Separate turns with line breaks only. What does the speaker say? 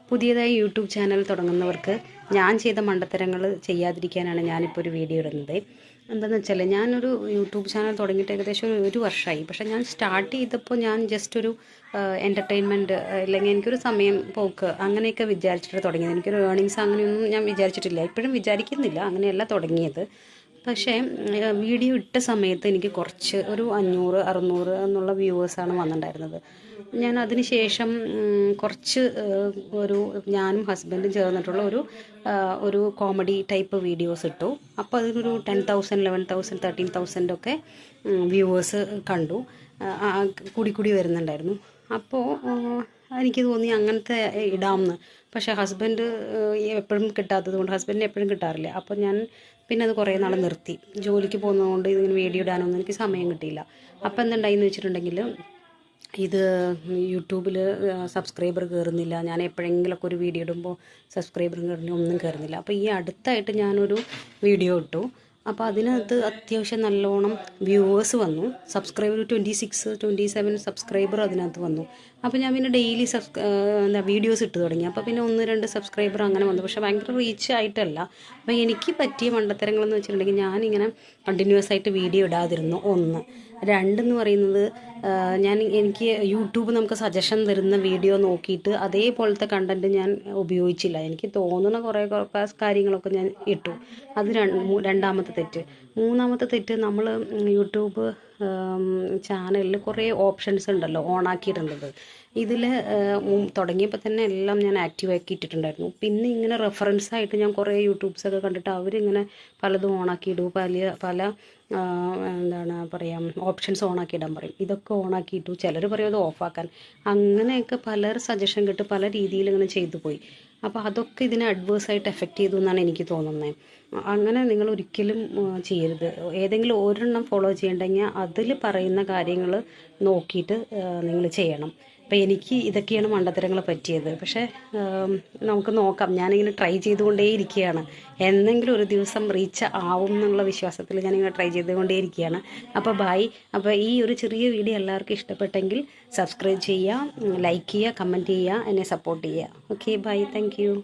പുതിയതായി YouTube channel തുടങ്ങുന്നവർക്ക് ഞാൻ ചെയ്ത മണ്ടത്തരങ്ങൾ ചെയ്യാതിരിക്കാനാണ് ഞാനിപ്പോൾ ഒരു വീഡിയോ ഇടുന്നത്. എന്താണെന്ന് വെച്ചാൽ ഞാനൊരു യൂട്യൂബ് ചാനൽ തുടങ്ങിയിട്ട് ഏകദേശം ഒരു വർഷമായി. പക്ഷേ ഞാൻ സ്റ്റാർട്ട് ചെയ്തപ്പോൾ ഞാൻ ജസ്റ്റ് ഒരു എൻ്റർടൈൻമെൻറ്റ് അല്ലെങ്കിൽ എനിക്കൊരു സമയം പോക്ക് അങ്ങനെയൊക്കെ വിചാരിച്ചിട്ട് തുടങ്ങിയത്. എനിക്കൊരു ഏർണിങ്സ് അങ്ങനെയൊന്നും ഞാൻ വിചാരിച്ചിട്ടില്ല, ഇപ്പോഴും വിചാരിക്കുന്നില്ല, അങ്ങനെയല്ല തുടങ്ങിയത്. പക്ഷേ വീഡിയോ ഇട്ട സമയത്ത് എനിക്ക് കുറച്ച് ഒരു 500-600 എന്നുള്ള വ്യൂവേഴ്സാണ് വന്നിട്ടുണ്ടായിരുന്നത്. ഞാൻ അതിന് ശേഷം കുറച്ച് ഒരു ഞാനും ഹസ്ബൻഡും ചേർന്നിട്ടുള്ള ഒരു കോമഡി ടൈപ്പ് വീഡിയോസ് ഇട്ടു. അപ്പോൾ അതിനൊരു 10,000, 11,000, 13,000 ഒക്കെ വ്യൂവേഴ്സ് കണ്ടു. കൂടി വരുന്നുണ്ടായിരുന്നു. അപ്പോൾ എനിക്ക് തോന്നി അങ്ങനത്തെ ഇടാമെന്ന്. പക്ഷേ ഹസ്ബൻഡ് എപ്പോഴും കിട്ടാത്തത് കൊണ്ട്, ഹസ്ബൻഡിന് എപ്പോഴും കിട്ടാറില്ല. അപ്പോൾ ഞാൻ പിന്നെ അത് കുറേ നാൾ നിർത്തി. ജോലിക്ക് പോകുന്നതുകൊണ്ട് ഇതിന് വീഡിയോ ഇടാനൊന്നും എനിക്ക് സമയം കിട്ടിയില്ല. അപ്പോൾ എന്തുണ്ടായിന്ന് വെച്ചിട്ടുണ്ടെങ്കിൽ, ഇത് യൂട്യൂബിൽ സബ്സ്ക്രൈബർ കയറുന്നില്ല. ഞാൻ എപ്പോഴെങ്കിലുമൊക്കെ ഒരു വീഡിയോ ഇടുമ്പോൾ സബ്സ്ക്രൈബർ ഒന്നും കയറുന്നില്ല. അപ്പോൾ ഈ അടുത്തായിട്ട് ഞാനൊരു വീഡിയോ ഇട്ടു. അപ്പോൾ അതിനകത്ത് അത്യാവശ്യം നല്ലോണം വ്യൂവേഴ്സ് വന്നു. സബ്സ്ക്രൈബർ 26-27 സബ്സ്ക്രൈബർ അതിനകത്ത് വന്നു. അപ്പോൾ ഞാൻ പിന്നെ ഡെയിലി വീഡിയോസ് ഇട്ട് തുടങ്ങി. അപ്പോൾ പിന്നെ 1-2 സബ്സ്ക്രൈബർ അങ്ങനെ വന്നു. പക്ഷേ ഭയങ്കര റീച്ച് ആയിട്ടല്ല. അപ്പോൾ എനിക്ക് പറ്റിയ മണ്ടത്തരങ്ങളെന്ന് വെച്ചിട്ടുണ്ടെങ്കിൽ, ഞാനിങ്ങനെ കണ്ടിന്യൂസ് ആയിട്ട് വീഡിയോ ഇടാതിരുന്നു. 1. 2 എന്ന് പറയുന്നത്, എനിക്ക് യൂട്യൂബ് നമുക്ക് സജഷൻ തരുന്ന വീഡിയോ നോക്കിയിട്ട് അതേപോലത്തെ കണ്ടൻറ്റ് ഞാൻ ഉപയോഗിച്ചില്ല. എനിക്ക് തോന്നുന്ന കുറേ കാര്യങ്ങളൊക്കെ ഞാൻ ഇട്ടു. അത് രണ്ടാമത്തെ തെറ്റ്. മൂന്നാമത്തെ തെറ്റ്, നമ്മൾ യൂട്യൂബ് ചാനലിൽ കുറേ ഓപ്ഷൻസ് ഉണ്ടല്ലോ ഓണാക്കിയിട്ടുള്ളത്. ഇതിൽ തുടങ്ങിയപ്പോൾ തന്നെ എല്ലാം ഞാൻ ആക്റ്റീവാക്കി ഇട്ടിട്ടുണ്ടായിരുന്നു. പിന്നെ ഇങ്ങനെ റെഫറൻസായിട്ട് ഞാൻ കുറേ യൂട്യൂബ്സൊക്കെ കണ്ടിട്ട് അവരിങ്ങനെ പലതും ഓണാക്കിയിടും, പല എന്താണ് പറയുക, ഓപ്ഷൻസ് ഓണാക്കിയിടാൻ പറയും. ഇതൊക്കെ ഓണാക്കിയിട്ടു. ചിലർ പറയും അത് ഓഫാക്കാൻ. അങ്ങനെയൊക്കെ പലർ സജഷൻ കിട്ടി പല രീതിയിൽ ഇങ്ങനെ ചെയ്തു പോയി. അപ്പോൾ അതൊക്കെ ഇതിനെ അഡ്വേഴ്സായിട്ട് എഫക്റ്റ് ചെയ്തു എന്നാണ് എനിക്ക് തോന്നുന്നത്. അങ്ങനെ നിങ്ങൾ ഒരിക്കലും ചെയ്യരുത്. ഏതെങ്കിലും ഒരെണ്ണം ഫോളോ ചെയ്യണ്ടെങ്കിൽ അതിൽ പറയുന്ന കാര്യങ്ങൾ നോക്കിയിട്ട് നിങ്ങൾ ചെയ്യണം. അപ്പോൾ എനിക്ക് ഇതൊക്കെയാണ് മണ്ടത്തരങ്ങൾ പറ്റിയത്. പക്ഷേ നമുക്ക് നോക്കാം. ഞാനിങ്ങനെ ട്രൈ ചെയ്തുകൊണ്ടേ ഇരിക്കുകയാണ്. എന്തെങ്കിലും ഒരു ദിവസം റീച്ച് ആവും എന്നുള്ള വിശ്വാസത്തിൽ ഞാനിങ്ങനെ ട്രൈ ചെയ്തുകൊണ്ടേ ഇരിക്കുകയാണ്. അപ്പോൾ ബൈ. അപ്പോൾ ഈ ഒരു ചെറിയ വീഡിയോ എല്ലാവർക്കും ഇഷ്ടപ്പെട്ടെങ്കിൽ സബ്സ്ക്രൈബ് ചെയ്യുക, ലൈക്ക് ചെയ്യുക, കമൻറ്റ് ചെയ്യുക, എന്നെ സപ്പോർട്ട് ചെയ്യുക. Okay, bye, thank U.